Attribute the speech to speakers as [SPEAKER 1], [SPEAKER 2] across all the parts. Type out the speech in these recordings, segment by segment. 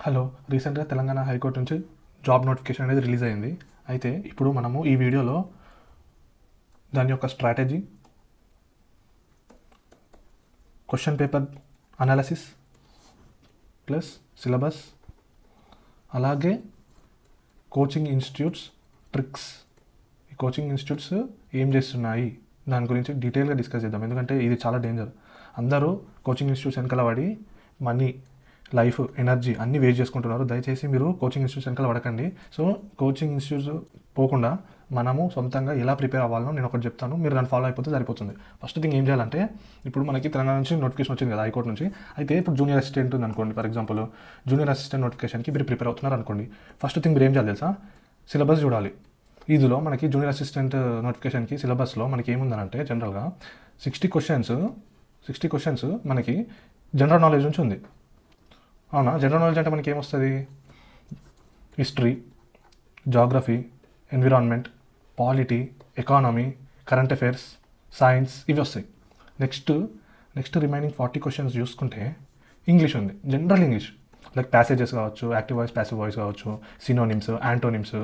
[SPEAKER 1] Hello. రీసెంట్గా Telangana high court నుంచి job notification అనేది రిలీజ్ అయింది. అయితే ఇప్పుడు మనము ఈ వీడియోలో దాని యొక్క strategy, question paper analysis plus syllabus, అలాగే కోచింగ్ ఇన్స్టిట్యూట్స్ ట్రిక్స్, ఈ కోచింగ్ ఇన్స్టిట్యూట్స్ ఏం చేస్తున్నాయి దాని గురించి డీటెయిల్గా డిస్కస్ చేద్దాం. ఎందుకంటే ఇది చాలా డేంజర్. అందరూ కోచింగ్ ఇన్స్టిట్యూట్స్ వెనకాల పడి మనీ, లైఫ్, ఎనర్జీ అన్నీ వేస్ట్ చేసుకుంటున్నారు. దయచేసి మీరు కోచింగ్ ఇన్స్టిట్యూట్స్ వెనకాల పడకండి. సో కోచింగ్ ఇన్స్టిట్యూట్స్ పోకుండా మనము సొంతంగా ఎలా ప్రిపేర్ అవ్వాలో నేను ఒకటి చెప్తాను, మీరు దాన్ని ఫాలో అయిపోతే సరిపోతుంది. ఫస్ట్ థింగ్ ఏం చేయాలంటే, ఇప్పుడు మనకి తెలంగాణ నుంచి నోటిఫికేషన్ వచ్చింది కదా హైకోర్టు నుంచి. అయితే ఇప్పుడు జూనియర్ అసిస్టెంట్ ఉంది అనుకోండి, ఫర్ ఎగ్జాంపుల్ జూనియర్ అసిస్టెంట్ నోటిఫికేషన్కి మీరు ప్రిపేర్ అవుతున్నారు అనుకోండి. ఫస్ట్ థింగ్ మీరు ఏం చేయాలి తెలుసా? సిలబస్ చూడాలి. ఇందులో మనకి జూనియర్ అసిస్టెంట్ నోటిఫికేషన్కి సిలబస్లో మనకి ఏముందనంటే జనరల్గా 60 క్వశ్చన్స్ మనకి జనరల్ నాలెడ్జ్ నుంచి ఉంది. అవునా? జనరల్ నాలెడ్జ్ అంటే మనకి ఏమొస్తుంది? History, geography, environment, polity, economy, current affairs, science, ఇవి వస్తాయి. నెక్స్ట్ రిమైనింగ్ 40 క్వశ్చన్స్ చూసుకుంటే ఇంగ్లీష్ ఉంది. జనరల్ ఇంగ్లీష్ లైక్ ప్యాసేజెస్ కావచ్చు, యాక్టివ్ వాయిస్, ప్యాసివ్ వాయిస్ కావచ్చు, సినోనిమ్స్, యాంటోనిమ్స్,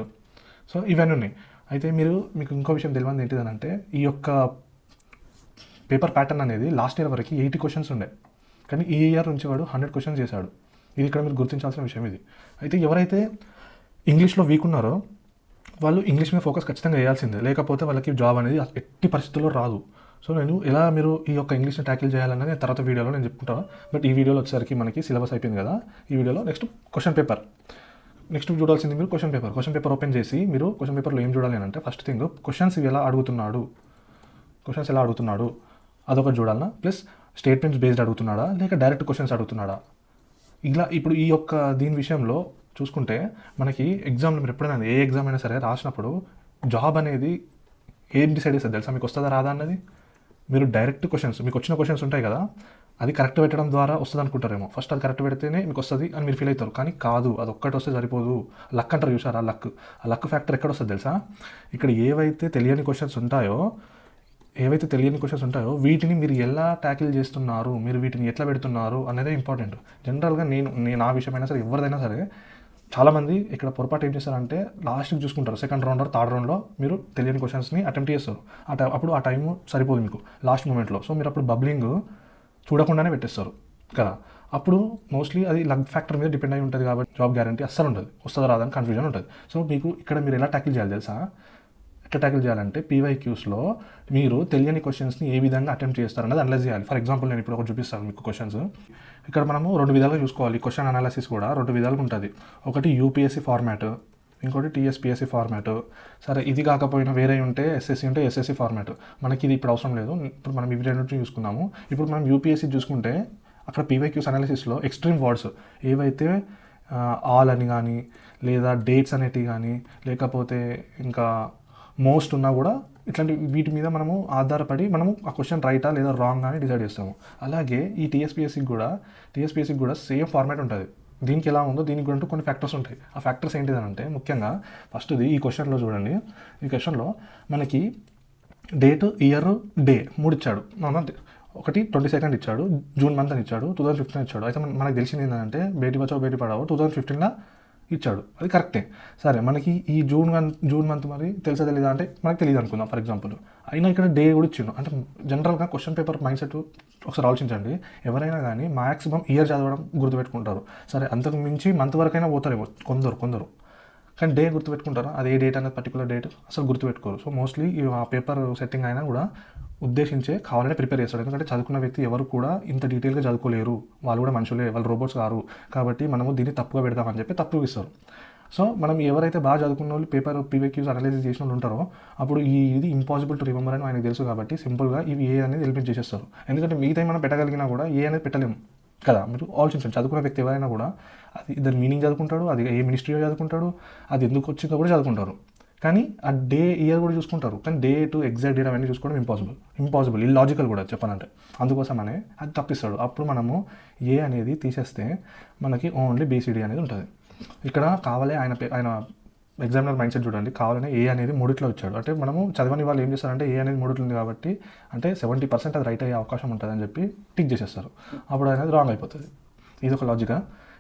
[SPEAKER 1] సో ఇవన్నీ ఉన్నాయి. అయితే మీకు ఇంకో విషయం తెలియదు ఏంటిదనంటే, ఈ యొక్క పేపర్ ప్యాటర్న్ అనేది లాస్ట్ ఇయర్ వరకు 80 క్వశ్చన్స్ ఉండే, కానీ ఈ ఇయర్ నుంచి వాడు 100 క్వశ్చన్స్ చేశాడు. ఇది ఇక్కడ మీరు గుర్తించాల్సిన విషయం ఇది. అయితే ఎవరైతే ఇంగ్లీష్లో వీక్ ఉన్నారో వాళ్ళు ఇంగ్లీష్ మీద ఫోకస్ ఖచ్చితంగా వేయాల్సిందే, లేకపోతే వాళ్ళకి జాబ్ అనేది ఎట్టి పరిస్థితుల్లో రాదు. సో నేను ఎలా మీరు ఈ యొక్క ఇంగ్లీష్ని ట్యాకిల్ చేయాలన్నది తర్వాత వీడియోలో నేను చెప్పుకుంటాను. బట్ ఈ వీడియోలో వచ్చేసరికి మనకి సిలబస్ అయిపోయింది కదా. ఈ వీడియోలో నెక్స్ట్ క్వశ్చన్ పేపర్. నెక్స్ట్ చూడాల్సింది మీరు క్వశ్చన్ పేపర్ ఓపెన్ చేసి మీరు క్వశ్చన్ పేపర్లో ఏం చూడాలి అంటే, ఫస్ట్ థింగ్ క్వశ్చన్స్ ఎలా అడుగుతున్నాడు అదొకటి చూడాలన్నా, ప్లస్ స్టేట్మెంట్స్ బేస్డ్ అడుగుతున్నాడా లేక డైరెక్ట్ క్వశ్చన్స్ అడుగుతున్నాడా. ఇలా ఇప్పుడు ఈ యొక్క దీని విషయంలో చూసుకుంటే మనకి ఎగ్జామ్లో మీరు ఎప్పుడైనా ఏ ఎగ్జామ్ అయినా సరే రాసినప్పుడు జాబ్ అనేది ఏం డిసైడ్ చేస్తుంది తెలుసా? మీకు వస్తుందా రాదా అన్నది. మీరు డైరెక్ట్ క్వశ్చన్స్, మీకు వచ్చిన క్వశ్చన్స్ ఉంటాయి కదా, అది కరెక్ట్ పెట్టడం ద్వారా వస్తుంది అనుకుంటారేమో. ఫస్ట్ అది కరెక్ట్ పెడితేనే మీకు వస్తుంది అని మీరు ఫీల్ అవుతారు, కానీ కాదు. అది ఒక్కటి వస్తే సరిపోదు. లక్ అంటారు చూసారా, ఆ లక్ ఫ్యాక్టర్ ఎక్కడ వస్తుంది తెలుసా? ఇక్కడ ఏవైతే తెలియని క్వశ్చన్స్ ఉంటాయో వీటిని మీరు ఎలా ట్యాకిల్ చేస్తున్నారు, మీరు వీటిని ఎట్లా పెడుతున్నారు అనేది ఇంపార్టెంట్. జనరల్గా నేను ఆ విషయమైనా సరే ఎవరిదైనా సరే చాలామంది ఇక్కడ పొరపాటు ఏం చేస్తారంటే లాస్ట్కి చూసుకుంటారు, సెకండ్ రౌండ్ థర్డ్ రౌండ్లో మీరు తెలియని క్వశ్చన్స్ని అటెంప్ట్ చేస్తారు. అప్పుడు ఆ టైం సరిపోదు మీకు లాస్ట్ మూమెంట్లో. సో మీరు అప్పుడు బబ్లింగ్ చూడకుండానే పెట్టేస్తారు కదా. అప్పుడు మోస్ట్లీ అది లక్ ఫ్యాక్టర్ మీద డిపెండ్ అయి ఉంటుంది కాబట్టి జాబ్ గ్యారంటీ అస్సలు ఉంటుంది, వస్తుందా రాదని కన్ఫ్యూజన్ ఉంటుంది. సో మీకు ఇక్కడ మీరు ఎలా ట్యాకిల్ చేయాలి తెలుసా? ఎట్లా ట్యాకిల్ చేయాలంటే PYQస్లో మీరు తెలియని క్వశ్చన్స్ని ఏ విధంగా అటెంప్ట్ చేస్తారన్నది అనలైజ్ చేయాలి. ఫర్ ఎగ్జాంపుల్ నేను ఇప్పుడు ఒకటి చూపిస్తాను మీకు క్వశ్చన్స్. ఇక్కడ మనము 2 విధాలుగా చూసుకోవాలి. క్వశ్చన్ అనాలిసిస్ కూడా 2 విధాలుగా ఉంటుంది. ఒకటి UPSC ఫార్మాట్, ఇంకోటి TSPSC ఫార్మాట్. సరే ఇది కాకపోయినా వేరే ఉంటే SSC ఉంటే SSC ఫార్మాట్. మనకి ఇది ఇప్పుడు అవసరం లేదు, ఇప్పుడు మనం ఇవి రెండింటిని చూసుకుందాము. ఇప్పుడు మనం UPSC చూసుకుంటే అక్కడ PYQs అనాలిసిస్లో ఎక్స్ట్రీమ్ వర్డ్స్ ఏవైతే ఆల్ అని కానీ లేదా డేట్స్ అనేటివి కానీ లేకపోతే ఇంకా మోస్ట్ ఉన్నా కూడా ఇట్లాంటి వీటి మీద మనము ఆధారపడి మనము ఆ క్వశ్చన్ రైటా లేదా రాంగ్ అని డిసైడ్ చేస్తాము. అలాగే ఈ TSPSCకి కూడా సేమ్ ఫార్మాట్ ఉంటుంది. దీనికి ఎలా ఉందో దీనికి కూడా కొన్ని ఫ్యాక్టర్స్ ఉంటాయి. ఆ ఫ్యాక్టర్స్ ఏంటిదనంటే ముఖ్యంగా ఫస్ట్ది ఈ క్వశ్చన్లో చూడండి. ఈ క్వశ్చన్లో మనకి డేట్, ఇయర్, డే 3 ఇచ్చాడు. ఒకటి 22nd ఇచ్చాడు, జూన్ మంత్ అని ఇచ్చాడు, 2015 ఇచ్చాడు. అయితే మనకు తెలిసింది ఏంటంటే బేటీ బచావో బేటీ పడావో 2015లో ఇచ్చాడు, అది కరెక్టే. సరే మనకి ఈ జూన్ మంత్ మరి తెలుసా తెలీదా అంటే మనకు తెలియదు అనుకుందాం ఫర్ ఎగ్జాంపుల్. అయినా ఇక్కడ డే కూడా ఇచ్చిండు. అంటే జనరల్గా క్వశ్చన్ పేపర్ మైండ్ సెట్ ఒకసారి ఆలోచించండి. ఎవరైనా కానీ మ్యాక్సిమం ఇయర్ చదవడం గుర్తుపెట్టుకుంటారు. సరే అంతకు మించి మంత్ వరకైనా పోతారేమో కొందరు, కానీ డే గుర్తుపెట్టుకుంటారా? అది ఏ డేట్ అనేది పర్టికులర్ డేట్ అసలు గుర్తుపెట్టుకోరు. సో మోస్ట్లీ ఆ పేపర్ సెట్టింగ్ అయినా కూడా ఉద్దేశించే కావాలని ప్రిపేర్ చేస్తాడు. ఎందుకంటే చదువుకున్న వ్యక్తి ఎవరు కూడా ఇంత డీటెయిల్గా చదువుకోలేరు, వాళ్ళు కూడా మనుషులే, వాళ్ళు రోబోట్స్ కారు. కాబట్టి మనము దీన్ని తప్పుగా పెడదామని చెప్పి తప్పుగా ఇస్తారు. సో మనం ఎవరైతే బాగా చదువుకున్న వాళ్ళు పేపర్ PYQs అనాలిసిస్ చేసిన వాళ్ళు ఉంటారో అప్పుడు ఇది ఇంపాసిబుల్ టు రిమెంబర్ అని ఆయనకు తెలుసు. కాబట్టి సింపుల్గా ఇవి ఏ అనేది ఎలిమినేట్ చేసేస్తారు. ఎందుకంటే మిగతా మనం పెట్టగలిగినా కూడా ఏ అనేది పెట్టలేము కదా. మీరు ఆలోచించండి, చదువుకున్న వ్యక్తి ఎవరైనా కూడా అది దాని మీనింగ్ చదువుకుంటాడు, అది ఏ మినిస్ట్రీలో చదువుకుంటాడు, అది ఎందుకు వచ్చిందో కూడా చదువుకుంటారు. కానీ ఆ డే, ఇయర్ కూడా చూసుకుంటారు, కానీ డే టు ఎగ్జాక్ట్ డేట్ అవన్నీ చూసుకోవడం ఇంపాసిబుల్, ఇల్లాజికల్ కూడా చెప్పాలంటే. అందుకోసమనే అది తప్పిస్తాడు. అప్పుడు మనము ఏ అనేది తీసేస్తే మనకి ఓన్లీ BCD అనేది ఉంటుంది. ఇక్కడ కావాలే ఆయన ఎగ్జామినర్ మైండ్ సెట్ చూడండి, కావాలనే ఏ అనేది 3 వచ్చాడు. అంటే మనము చదవని వాళ్ళు ఏం చేస్తారంటే ఏ అనేది 3 ఉంది కాబట్టి అంటే 70% అది రైట్ అయ్యే అవకాశం ఉంటుందని చెప్పి టిక్ చేసేస్తారు. అప్పుడు అనేది రాంగ్ అయిపోతుంది. ఇది ఒక లాజికా.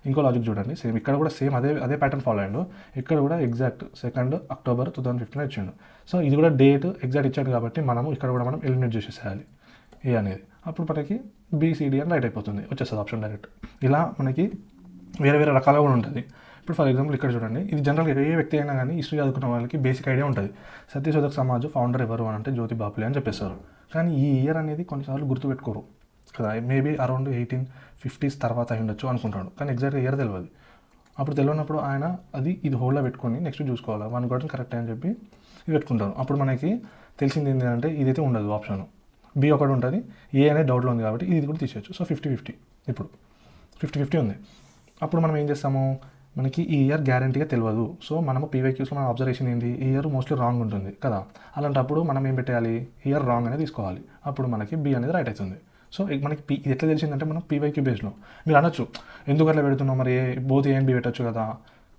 [SPEAKER 1] ఇంకో లాజిక్ చూడండి, సేమ్ ఇక్కడ కూడా సేమ్ అదే ప్యాటర్న్ ఫాలో అయ్యాడు. ఇక్కడ కూడా ఎగ్జాక్ట్ 2 అక్టోబర్ 2015 ఇచ్చిండు. సో ఇది కూడా డేట్ ఎగ్జాక్ట్ ఇచ్చాడు కాబట్టి మనము ఇక్కడ కూడా మనం ఎలిమినేట్ చేసేసేయాలి ఏ అనేది. అప్పుడు మనకి బీసీడీ అని రైట్ అయిపోతుంది, వచ్చేస్తుంది ఆప్షన్ డైరెక్ట్. ఇలా మనకి వేరే వేరే రకాలుగా కూడా ఉంటుంది. ఇప్పుడు ఫర్ ఎగ్జాంపుల్ ఇక్కడ చూడండి, ఇది జనరల్గా ఏ వ్యక్తి అయినా కానీ హిస్టరీ చదువుకున్న వాళ్ళకి బేసిక్ ఐడియా ఉంటుంది. సత్యశోధక్ సమాజ్ ఫౌండర్ ఎవరు అని అంటే జ్యోతి బాపులే అని చెప్పేస్తారు. కానీ ఈ ఇయర్ అనేది కొన్నిసార్లు గుర్తుపెట్టుకోరు కదా, మేబీ అరౌండ్ 1850s తర్వాత అయి ఉండొచ్చు అనుకుంటాడు, కానీ ఎగ్జాక్ట్గా ఇయర్ తెలియదు. అప్పుడు తెలియనప్పుడు ఆయన ఇది హోల్డ్లో పెట్టుకొని నెక్స్ట్ చూసుకోవాలి, 1 క్వశ్చన్ కరెక్ట్ అని చెప్పి ఇది పెట్టుకుంటారు. అప్పుడు మనకి తెలిసింది ఏంటంటే ఇదైతే ఉండదు ఆప్షన్, బి ఒకటి ఉంటుంది, ఏ అనేది డౌట్లో ఉంది కాబట్టి ఇది కూడా తీసేయచ్చు. సో 50-50 ఇప్పుడు 50-50 ఉంది. అప్పుడు మనం ఏం చేస్తాము, మనకి ఈ ఇయర్ గ్యారంటీగా తెలియదు. సో మనము పీవైక్యూస్లో మన అబ్జర్వేషన్ ఏంటి, ఈ ఇయర్ మోస్ట్లీ రాంగ్ ఉంటుంది కదా, అలాంటప్పుడు మనం ఏం పెట్టాలి, ఇయర్ రాంగ్ అనేది తీసుకోవాలి. అప్పుడు మనకి బి అనేది రైట్ అవుతుంది. సో మనకి ఇది ఎట్లా తెలిసిందంటే మనం పీవైక్యూ బేస్లో. మీరు అనొచ్చు ఎందుకు అట్లా పెడుతున్నాం, మరి బోత్ ఏ అండ్ బి పెట్టచ్చు కదా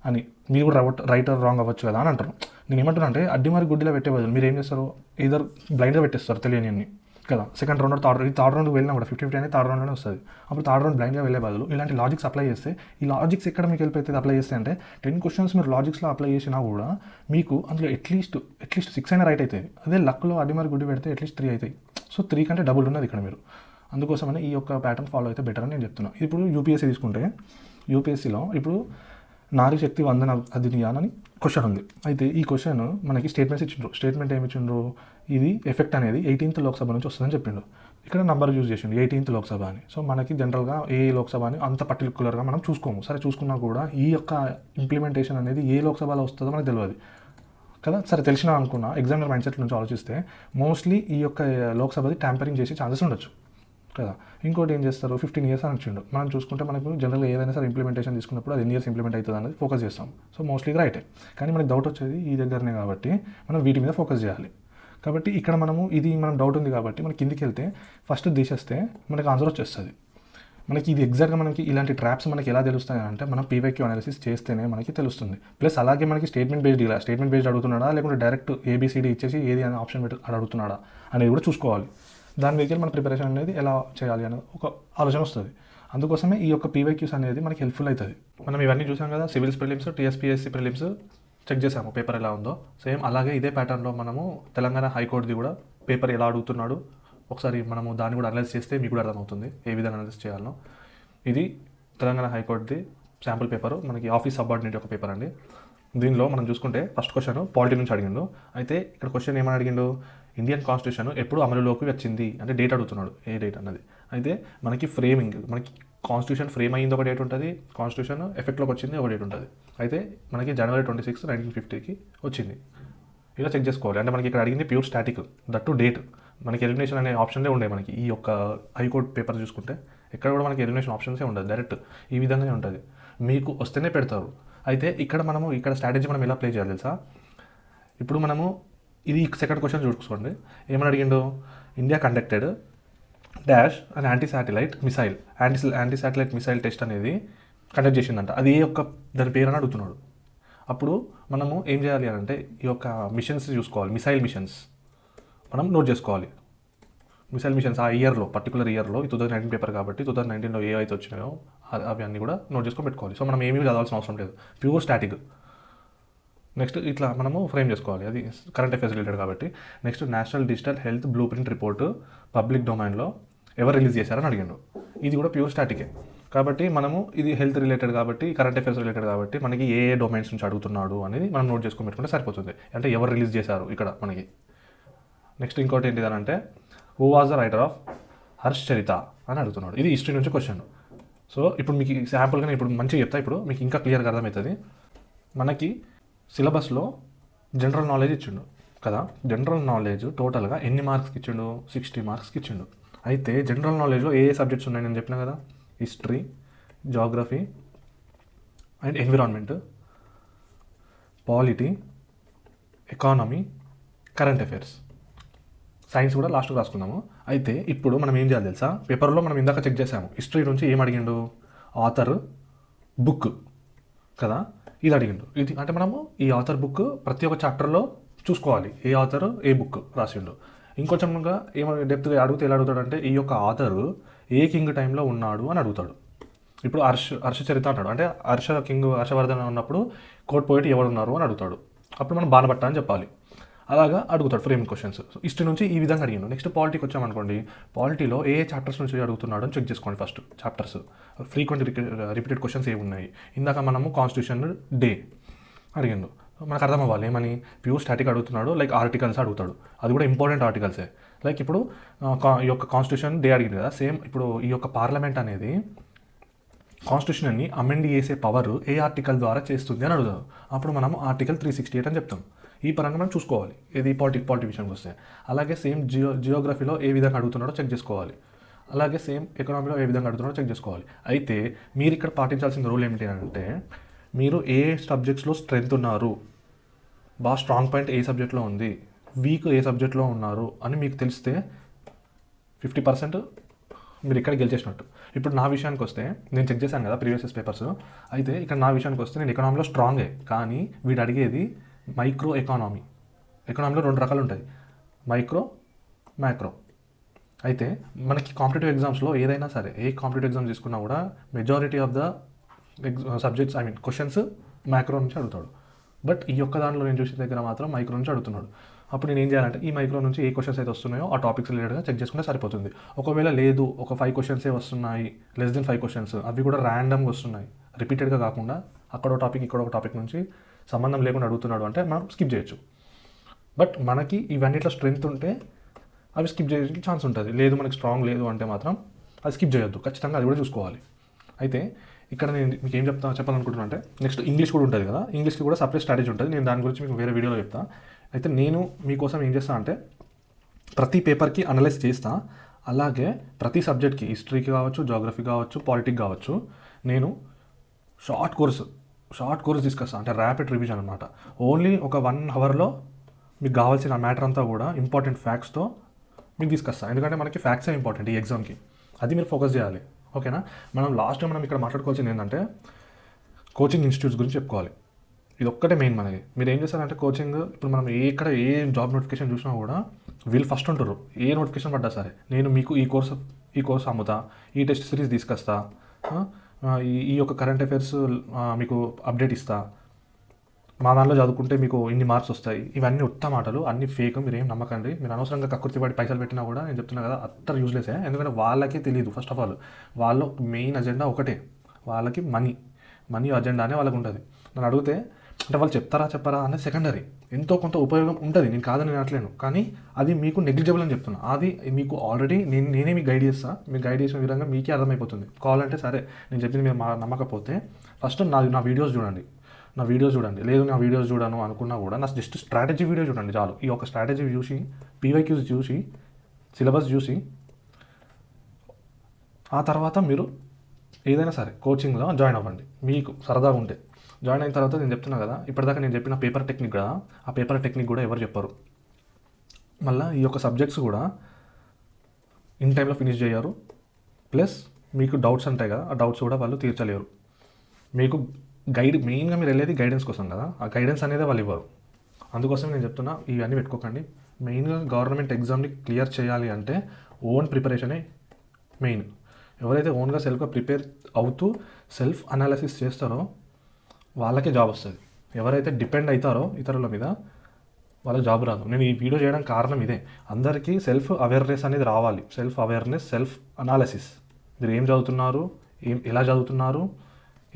[SPEAKER 1] అని, మీరు కూడా రైట్ ఆర్ రాంగ్ అవ్వచ్చు కదా అని అంటారు. నేను ఏమంటున్నా అంటే అడ్డి మరి గుడ్డిలో పెట్టే బదులు మీరు ఏం చేస్తారు, ఇద్దరు బ్లైండ్గా పెట్టేస్తారు తెలియని అన్ని కదా. సెకండ్ రౌండ్ థర్డ్ రౌండ్కి వెళ్ళినా కూడా 50-50 అనేది థర్డ్ రౌండ్లోనే వస్తుంది. అప్పుడు థర్డ్ రౌండ్ బ్లైండ్గా వెళ్ళే బదులు ఇలాంటి లాజిక్స్ అప్లై చేస్తే, ఈ లాజిక్స్ ఎక్కడ మీకు వెళ్ళిపోతుంది అప్లై చేస్తే అంటే 10 క్వశ్చన్స్ మీరు లాజిక్స్లో అప్లై చేసినా కూడా మీకు అందులో అట్లీస్ట్ 6 అయినా రైట్ అవుతుంది. అదే లక్లో అడ్డి మరి గుడ్డి పెడితే అట్లీస్ట్ 3 అవుతాయి. సో 3 కంటే డబుల్ ఉన్నది ఇక్కడ మీరు. అందుకోసమని ఈ యొక్క ప్యాటర్న్ ఫాలో అయితే బెటర్ అని నేను చెప్తున్నాను. ఇప్పుడు యూపీఎస్సీ తీసుకుంటే, యూపీఎస్సీలో ఇప్పుడు నారీ శక్తి వందన అధినియాన్ అని క్వశ్చన్ ఉంది. అయితే ఈ క్వశ్చన్ మనకి స్టేట్మెంట్స్ ఇచ్చిండ్రు. స్టేట్మెంట్ ఏమి ఇచ్చిండ్రు, ఇది ఎఫెక్ట్ అనేది 18th లోక్సభ నుంచి వస్తుందని చెప్పిండు. ఇక్కడ నెంబర్ యూజ్ చేసిండు 18th లోక్సభ అని. సో మనకి జనరల్గా ఏ లోక్సభ అని అంత పర్టికులర్గా మనం చూసుకోము. సరే చూసుకున్నా కూడా ఈ యొక్క ఇంప్లిమెంటేషన్ అనేది ఏ లోక్సభలో వస్తుందో మనకు తెలియదు కదా. సరే తెలిసినా అనుకున్నా, ఎగ్జామినర్ మైండ్ సెట్ నుంచి ఆలోచిస్తే మోస్ట్లీ ఈ యొక్క లోక్సభది ట్యాంపరింగ్ చేసే ఛాన్సెస్ ఉండొచ్చు కదా. ఇంకోటి ఏం చేస్తారు, 15 years అని వచ్చిండు. మనం చూసుకుంటే మనకు జనరల్గా ఏదైనా సరే ఇంప్లిమెంటేషన్ తీసుకున్నప్పుడు అది ఎన్ని ఇయర్స్ ఇంప్లిమెంట్ అవుతుంది అనేది ఫోకస్ చేస్తాం. సో మోస్ట్లీ రైటే, కానీ మనకి డౌట్ వచ్చేది ఈ దగ్గరనే కాబట్టి మనం వీటి మీద ఫోకస్ చేయాలి. కాబట్టి ఇక్కడ మనం డౌట్ ఉంది కాబట్టి మనకి కిందికి వెళ్తే ఫస్ట్ తీసేస్తే మనకి ఆన్సర్ వచ్చేస్తుంది. మనకి ఇది ఎగ్జాక్ట్గా మనకి ఇలాంటి ట్రాప్స్ మనకి ఎలా తెలుస్తాయి అంటే మనం పీవైక్యూ అనాలిసిస్ చేస్తేనే మనకి తెలుస్తుంది. ప్లస్ అలాగే మనకి స్టేట్మెంట్ బేస్డ్ అడుగుతున్నాడా లేకుంటే డైరెక్ట్ ఏబిసిడి ఇచ్చేసి ఏది అనే ఆప్షన్ పెట్టి అడుగుతున్నాడా అనేది కూడా చూసుకోవాలి. దాని మీద మన ప్రిపరేషన్ అనేది ఎలా చేయాలి అనేది ఒక ఆలోచన వస్తుంది. అందుకోసమే ఈ యొక్క పీవైక్యూస్ అనేది మనకి హెల్ప్ఫుల్ అవుతుంది. మనం ఇవన్నీ చూసాం కదా, civils prelims, TSPSC prelims check చేసాము పేపర్ ఎలా ఉందో. సేమ్ అలాగే ఇదే ప్యాటర్న్లో మనము తెలంగాణ హైకోర్టుది కూడా పేపర్ ఎలా అడుగుతున్నాడు ఒకసారి మనము దాన్ని కూడా అనలైజ్ చేస్తే మీకు కూడా అర్థమవుతుంది ఏ విధంగా అనలైజ్ చేయాలనో. ఇది తెలంగాణ హైకోర్టుది శాంపుల్ పేపరు, మనకి ఆఫీస్ సబార్డినేట్ యొక్క పేపర్ అండి. దీనిలో మనం చూసుకుంటే ఫస్ట్ క్వశ్చన్ పాలిటీ నుంచి అడిగిండు. అయితే ఇక్కడ క్వశ్చన్ ఏమని అడిగిండు, ఇండియన్ కాన్స్టిట్యూషన్ ఎప్పుడు అమలులోకి వచ్చింది అంటే డేట్ అడుగుతున్నాడు, ఏ డేట్ అన్నది. అయితే మనకి ఫ్రేమింగ్, మనకి కాన్స్టిట్యూషన్ ఫ్రేమ్ అయ్యింది ఒక డేట్ ఉంటుంది, కాన్స్టిట్యూషన్ ఎఫెక్ట్లోకి వచ్చింది ఒక డేట్ ఉంటుంది. అయితే మనకి January 26, 1950కి వచ్చింది. ఇలా చెక్ చేసుకోవాలి. అంటే మనకి ఇక్కడ అడిగింది pure static, that to date. మనకి ఎలిమినేషన్ అనే ఆప్షన్లే ఉండే మనకి ఈ యొక్క హైకోర్టు పేపర్ చూసుకుంటే ఎక్కడ కూడా మనకి ఎలిమినేషన్ ఆప్షన్సే ఉండదు, డైరెక్ట్ ఈ విధంగానే ఉంటుంది, మీకు వస్తేనే పెడతారు. అయితే ఇక్కడ స్ట్రాటజీ మనం ఎలా ప్లే చేయాలి తెలుసా. ఇప్పుడు మనము ఇది సెకండ్ క్వశ్చన్ చూసుకోండి, ఏమని అడిగిండు, India conducted dash and anti satellite missile test అనేది కండక్ట్ చేసిందంట. అది దాని పేరు అని అడుగుతున్నాడు. అప్పుడు మనము ఏం చేయాలి అని అంటే ఈ యొక్క మిషన్స్ చూసుకోవాలి, మిసైల్ మిషన్స్ మనం నోట్ చేసుకోవాలి. మిసైల్ మిషన్స్ ఆ ఇయర్లో, పర్టికులర్ ఇయర్లో, 2019 పేపర్ కాబట్టి 2019లో ఏవైతే వచ్చినాయో అవి అన్నీ కూడా నోట్ చేసుకొని పెట్టుకోవాలి. సో మనం ఏమీ చదవాల్సిన అవసరం లేదు, ప్యూర్ స్టాటిక్. నెక్స్ట్ ఇట్లా మనము ఫ్రేమ్ చేసుకోవాలి, అది కరెంట్ అఫేర్స్ రిలేటెడ్ కాబట్టి. Next national digital health blue print report public డొమైన్లో ఎవరు రిలీజ్ చేశారని అడిగిండు. ఇది కూడా ప్యూర్ స్టాటికే కాబట్టి మనము ఇది హెల్త్ రిలేటెడ్ కాబట్టి, కరెంట్ అఫేర్స్ రిలేటెడ్ కాబట్టి మనకి ఏ డొమైన్స్ నుంచి అడుగుతున్నాడు అనేది మనం నోట్ చేసుకొని పెట్టుకుంటే సరిపోతుంది. అంటే ఎవరు రిలీజ్ చేశారు ఇక్కడ మనకి. నెక్స్ట్ ఇంకోటి ఏంటిదనంటే who was the writer of Harshacharita అని అడుగుతున్నాడు. ఇది హిస్టరీ నుంచి క్వశ్చన్. సో ఇప్పుడు మీకు శాంపుల్గా ఇప్పుడు మంచిగా చెప్తా, ఇప్పుడు మీకు ఇంకా క్లియర్గా అర్థమవుతుంది. మనకి సిలబస్లో జనరల్ నాలెడ్జ్ ఇచ్చిండు కదా, జనరల్ నాలెడ్జ్ టోటల్గా ఎన్ని మార్క్స్కి ఇచ్చిండు, 60 మార్క్స్కి ఇచ్చిండు. అయితే జనరల్ నాలెడ్జ్లో ఏ సబ్జెక్ట్స్ ఉన్నాయి నేను చెప్పినా కదా, history, geography and environment, polity, economy, current affairs, science కూడా లాస్ట్కి రాసుకున్నాము. అయితే ఇప్పుడు మనం ఏం చేయాలి తెలుసా, పేపర్లో మనం ఇందాక చెక్ చేసాము, హిస్టరీ నుంచి ఏం అడిగిండు, ఆథర్, బుక్ కదా, ఇది అడిగిండు. ఇది అంటే మనము ఈ ఆథర్ బుక్ ప్రతి ఒక్క చాప్టర్లో చూసుకోవాలి, ఏ ఆథర్ ఏ బుక్ రాసిండు. ఇంకొంచెంగా ఏమైనా డెప్త్గా అడిగితే ఎలా అడుగుతాడు అంటే ఈ యొక్క ఆథర్ ఏ కింగ్ టైంలో ఉన్నాడు అని అడుగుతాడు ఇప్పుడు హర్ష చరిత్ర అంటాడు, అంటే హర్షవర్ధన్ ఉన్నప్పుడు కోర్ట్ పోయిట్ ఎవరున్నారు అని అడుగుతాడు, అప్పుడు మనం బాణభట్ట అని చెప్పాలి. అలాగా అడుగుతాడు ఫ్రేమింగ్ క్వశ్చన్స్. హిస్టరీ నుంచి ఈ విధంగా అడిగాను. నెక్స్ట్ పాలిటీకి వచ్చామనుకోండి, పాలిటీలో ఏ చాప్టర్స్ నుంచి అడుగుతున్నాడు అని చెక్ చేసుకోండి. First chapters frequent repeated questions ఏమున్నాయి. ఇందాక మనము కాన్స్టిట్యూషన్ డే అడిగిండు, మనకు అర్థం అవ్వాలి ఏమని, ప్యూర్ స్టాటిక్ అడుగుతున్నాడు, లైక్ ఆర్టికల్స్ అడుగుతాడు, అది కూడా ఇంపార్టెంట్ ఆర్టికల్సే. లైక్ ఇప్పుడు ఈ యొక్క కాన్స్టిట్యూషన్ డే అడిగింది కదా, సేమ్ ఇప్పుడు ఈ యొక్క పార్లమెంట్ అనేది కాన్స్టిట్యూషన్ని అమెండ్ చేసే పవర్ ఏ ఆర్టికల్ ద్వారా చేస్తుంది అని అడుగుతారు. అప్పుడు మనం ఆర్టికల్ 368 అని చెప్తాం. ఈ పరంగా మనం చూసుకోవాలి ఇది పాలిటీ విషయానికి వస్తే. అలాగే సేమ్ జియోగ్రఫీలో ఏ విధంగా అడుగుతున్నాడో చెక్ చేసుకోవాలి. అలాగే సేమ్ ఎకనామీలో ఏ విధంగా అడుగుతున్నాడో చెక్ చేసుకోవాలి. అయితే మీరు ఇక్కడ పాటించాల్సిన రూల్ ఏమిటి అంటే, మీరు ఏ సబ్జెక్ట్స్లో స్ట్రెంగ్త్ ఉన్నారు, బాగా స్ట్రాంగ్ పాయింట్ ఏ సబ్జెక్ట్లో ఉంది, వీక్ ఏ సబ్జెక్ట్లో ఉన్నారు అని మీకు తెలిస్తే 50% మీరు ఇక్కడ గెలిచేసినట్టు. ఇప్పుడు నా విషయానికి వస్తే నేను చెక్ చేశాను కదా ప్రీవియస్ పేపర్స్. అయితే ఇక్కడ నా విషయానికి వస్తే నేను ఎకనామీలో స్ట్రాంగే, కానీ వీడు అడిగేది మైక్రో ఎకానమీ. ఎకనామీలో 2 రకాలు ఉంటాయి, మైక్రో, మ్యాక్రో. అయితే మనకి కాంపిటేటివ్ ఎగ్జామ్స్లో ఏదైనా సరే, ఏ కాంపిటేటివ్ ఎగ్జామ్ తీసుకున్నా కూడా majority of the subjects questions macro నుంచి అడుగుతాడు. బట్ ఈ యొక్క దాంట్లో నేను చూసిన దగ్గర మాత్రం మైక్రో నుంచి అడుగుతున్నాడు. అప్పుడు నేను ఏం చేయాలంటే, ఈ మైక్రో నుంచి ఏ క్వశ్చన్స్ అయితే వస్తున్నాయో ఆ టాపిక్స్ రిలేటెడ్గా చెక్ చేసుకుంటే సరిపోతుంది. ఒకవేళ లేదు, ఒక 5 క్వశ్చన్సే వస్తున్నాయి, లెస్ దెన్ 5 క్వశ్చన్స్, అవి కూడా ర్యాండమ్గా వస్తున్నాయి, రిపీటెడ్గా కాకుండా అక్కడో టాపిక్ ఇక్కడో ఒక టాపిక్ నుంచి సంబంధం లేకుండా అడుగుతున్నాడు అంటే మనం స్కిప్ చేయొచ్చు. బట్ మనకి ఇవన్నిట్లో స్ట్రెంగ్త్ ఉంటే అవి స్కిప్ చేయడానికి ఛాన్స్ ఉంటుంది. లేదు మనకి స్ట్రాంగ్ లేదు అంటే మాత్రం అది స్కిప్ చేయొద్దు, ఖచ్చితంగా అది కూడా చూసుకోవాలి. అయితే ఇక్కడ నేను మీకు ఏం చెప్పాలనుకుంటున్నా అంటే, నెక్స్ట్ ఇంగ్లీష్ కూడా ఉంటుంది కదా, ఇంగ్లీష్కి కూడా సపరేట్ స్ట్రాటజీ ఉంటుంది. నేను దాని గురించి మీకు వేరే వీడియోలో చెప్తాను. అయితే నేను మీకోసం ఏం చేస్తాను అంటే, ప్రతి పేపర్కి అనలైజ్ చేస్తా. అలాగే ప్రతి సబ్జెక్ట్కి, హిస్టరీకి కావచ్చు, జాగ్రఫీ కావచ్చు, పాలిటిక్ కావచ్చు, నేను షార్ట్ కోర్స్ తీసుకొస్తాను. అంటే ర్యాపిడ్ రివిజన్ అనమాట. ఓన్లీ ఒక 1 అవర్లో మీకు కావాల్సిన మ్యాటర్ అంతా కూడా ఇంపార్టెంట్ ఫ్యాక్ట్స్తో మీకు తీసుకొస్తాను. ఎందుకంటే మనకి ఫ్యాక్ట్సే ఇంపార్టెంట్ ఈ ఎగ్జామ్కి, అది మీరు ఫోకస్ చేయాలి. ఓకేనా. మనం ఇక్కడ మాట్లాడుకోవాల్సింది ఏంటంటే, కోచింగ్ ఇన్స్టిట్యూట్స్ గురించి చెప్పుకోవాలి. ఇది ఒక్కటే మెయిన్ మనకి. మీరు ఏం చేస్తారంటే, కోచింగ్ ఇప్పుడు మనం ఏ జాబ్ నోటిఫికేషన్ చూసినా కూడా వీళ్ళు ఫస్ట్ ఉంటారు. ఏ నోటిఫికేషన్ పడ్డా సరే, నేను మీకు ఈ కోర్స్ అమ్ముతా, ఈ టెస్ట్ సిరీస్ తీసుకొస్తా, ఈ యొక్క కరెంట్ అఫైర్స్ మీకు అప్డేట్ ఇస్తా, మా దానిలో చదువుకుంటే మీకు ఇన్ని మార్క్స్ వస్తాయి. ఇవన్నీ ఉత్త మాటలు, అన్ని ఫేక్. మీరు ఏం నమ్మకండి. మీరు అనవసరంగా కక్కుర్తి పడి పైసలు పెట్టినా కూడా నేను చెప్తున్నా కదా, అత్తరు యూజ్లెసే. ఎందుకంటే వాళ్ళకే తెలియదు. ఫస్ట్ ఆఫ్ ఆల్ వాళ్ళ మెయిన్ అజెండా ఒకటే, వాళ్ళకి మనీ అజెండానే వాళ్ళకి ఉంటుంది. నన్ను అడిగితే అంటే వాళ్ళు చెప్పరా అనేది సెకండరీ. ఎంతో కొంత ఉపయోగం ఉంటుంది, నేను కాదని నేను అనట్లేను, కానీ అది మీకు నెగ్లిజిబుల్ అని చెప్తున్నా. అది మీకు ఆల్రెడీ నేనే మీకు గైడ్ చేస్తాను. మీకు గైడ్ చేసిన విధంగా మీకే అర్థమైపోతుంది. కావాలంటే సరే, నేను చెప్పింది మీరు నమ్మకపోతే ఫస్ట్ నా వీడియోస్ చూడండి. లేదు నా వీడియోస్ చూడను అనుకున్నా కూడా నా జస్ట్ స్ట్రాటజీ వీడియో చూడండి చాలు. ఈ ఒక స్ట్రాటజీ చూసి, పీవైక్యూస్ చూసి, సిలబస్ చూసి, ఆ తర్వాత మీరు ఏదైనా సరే కోచింగ్లో జాయిన్ అవ్వండి. మీకు సరదాగా ఉంటే జాయిన్ అయిన తర్వాత నేను చెప్తున్నా కదా, ఇప్పటిదాకా నేను చెప్పిన పేపర్ టెక్నిక్ కదా, ఆ పేపర్ టెక్నిక్ కూడా ఎవరు చెప్పరు. మళ్ళీ ఈ యొక్క సబ్జెక్ట్స్ కూడా ఇన్ టైంలో ఫినిష్ చేయరు. ప్లస్ మీకు డౌట్స్ ఉంటాయి కదా, ఆ డౌట్స్ కూడా వాళ్ళు తీర్చలేరు. మీకు మెయిన్గా మీరు వెళ్ళేది గైడెన్స్ కోసం కదా, ఆ గైడెన్స్ అనేది వాళ్ళు ఇవ్వరు. అందుకోసం నేను చెప్తున్నా, ఇవన్నీ పెట్టుకోకండి. మెయిన్గా గవర్నమెంట్ ఎగ్జామ్ని క్లియర్ చేయాలి అంటే ఓన్ ప్రిపరేషనే మెయిన్. ఎవరైతే ఓన్గా సెల్ఫ్గా ప్రిపేర్ అవుతూ సెల్ఫ్ అనాలిసిస్ చేస్తారో వాళ్ళకే జాబ్ వస్తుంది. ఎవరైతే డిపెండ్ అవుతారో ఇతరుల మీద, వాళ్ళకి జాబ్ రాదు. నేను ఈ వీడియో చేయడానికి కారణం ఇదే. అందరికీ సెల్ఫ్ అవేర్నెస్ అనేది రావాలి. Self awareness, self analysis. మీరు ఏం చదువుతున్నారు, ఎలా చదువుతున్నారు,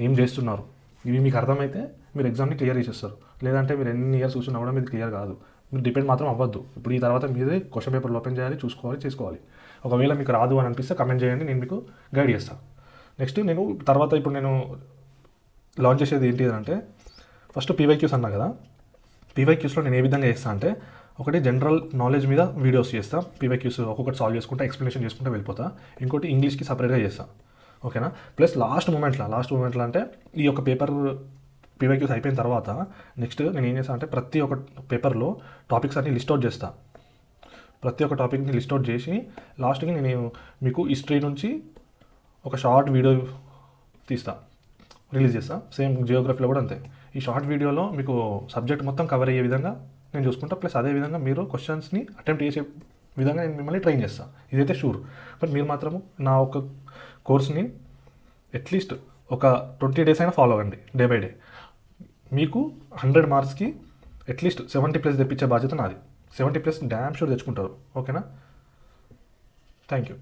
[SPEAKER 1] ఏం చేస్తున్నారు, ఇవి మీకు అర్థమైతే మీరు ఎగ్జామ్ని క్లియర్ చేసేస్తారు. లేదంటే మీరు ఎన్ని ఇయర్స్ కూర్చున్నా కూడా మీరు క్లియర్ కాదు. మీరు డిపెండ్ మాత్రం అవ్వద్దు. ఇప్పుడు ఈ తర్వాత మీరే క్వశ్చన్ పేపర్లు ఓపెన్ చేయాలి, చేసుకోవాలి. ఒకవేళ మీకు రాదు అని అనిపిస్తే కమెంట్ చేయండి, నేను మీకు గైడ్ చేస్తాను. నెక్స్ట్ ఇప్పుడు నేను లాంచ్ చేసేది ఏంటి అంటే, ఫస్ట్ పీవైక్యూస్ అన్నా కదా, పీవైక్యూస్లో నేను ఏ విధంగా చేస్తాను అంటే, ఒకటి జనరల్ నాలెడ్జ్ మీద వీడియోస్ చేస్తా, పీవైక్యూస్ ఒక్కొక్కటి సాల్వ్ చేసుకుంటా, ఎక్స్ప్లెనేషన్ చేసుకుంటూ వెళ్ళిపోతా. ఇంకోటి ఇంగ్లీష్కి సపరేట్గా చేస్తాను. ఓకేనా. ప్లస్ లాస్ట్ మూమెంట్లో అంటే ఈ యొక్క పేపర్ పీవైక్యూస్ అయిపోయిన తర్వాత నెక్స్ట్ నేను ఏం చేస్తాను అంటే, ప్రతి ఒక్క పేపర్లో టాపిక్స్ అన్ని లిస్ట్ అవుట్ చేస్తాను. ప్రతి ఒక్క టాపిక్ని లిస్ట్ అవుట్ చేసి లాస్ట్కి నేను మీకు హిస్టరీ నుంచి ఒక షార్ట్ వీడియో రిలీజ్ చేస్తా. సేమ్ జియోగ్రఫీలో కూడా అంతే. ఈ షార్ట్ వీడియోలో మీకు సబ్జెక్ట్ మొత్తం కవర్ అయ్యే విధంగా నేను చూసుకుంటా. ప్లస్ అదేవిధంగా మీరు క్వశ్చన్స్ని అటెంప్ట్ చేసే విధంగా నేను మిమ్మల్ని ట్రైన్ చేస్తాను. ఇదైతే షూర్. బట్ మీరు మాత్రము నా ఒక కోర్స్ని అట్లీస్ట్ ఒక 20 డేస్ అయినా ఫాలో అవ్వండి డే బై డే. మీకు 100 మార్క్స్కి అట్లీస్ట్ 70+ తెప్పించే బాధ్యత నాది. 70+ డ్యామ్ షూర్ తెచ్చుకుంటారు. ఓకేనా? Thank you.